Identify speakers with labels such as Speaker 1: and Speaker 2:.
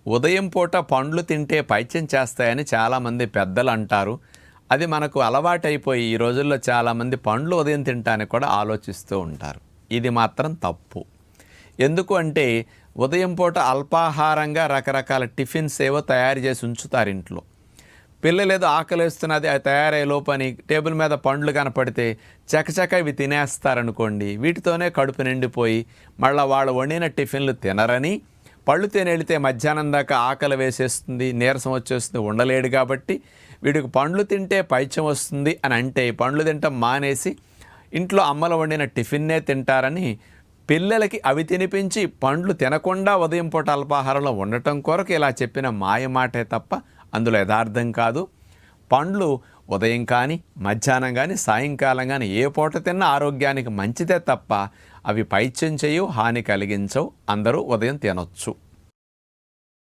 Speaker 1: ఉదయం పూట పండ్లు తింటే పైత్యం చేస్తాయని చాలామంది పెద్దలు అంటారు. అది మనకు అలవాటైపోయి ఈ రోజుల్లో చాలామంది పండ్లు ఉదయం తినటానికి కూడా ఆలోచిస్తూ ఉంటారు. ఇది మాత్రం తప్పు. ఎందుకు అంటే ఉదయం పూట అల్పాహారంగా రకరకాల టిఫిన్స్ ఏవో తయారు చేసి ఉంచుతారు ఇంట్లో. పిల్లలు ఏదో ఆకలిస్తున్నది అది తయారయ్యే లోపని టేబుల్ మీద పండ్లు కనపడితే చకచక ఇవి తినేస్తారనుకోండి. వీటితోనే కడుపు నిండిపోయి మళ్ళీ వాళ్ళు వండిన టిఫిన్లు తినరని, పళ్ళు తినేళితే మధ్యాహ్నం దాకా ఆకలి వేసేస్తుంది, నీరసం వచ్చేస్తుంది, ఉండలేడు. కాబట్టి వీడికి పండ్లు తింటే పైత్యం వస్తుంది అని అంటే పండ్లు తింటాం మానేసి ఇంట్లో అమ్మలు వండిన టిఫిన్నే తింటారని పిల్లలకి అవి తినిపించి పండ్లు తినకుండా ఉదయం పూట అల్పాహారంలో ఉండటం కొరకు ఇలా చెప్పిన మాయమాటే తప్ప అందులో యథార్థం కాదు. పండ్లు ఉదయం కానీ మధ్యాహ్నం కానీ సాయంకాలం కానీ ఏ పూట తిన్నా ఆరోగ్యానికి మంచిదే తప్ప అవి పైత్యం చేయవు, హాని కలిగించవు. అందరూ ఉదయం తినొచ్చు.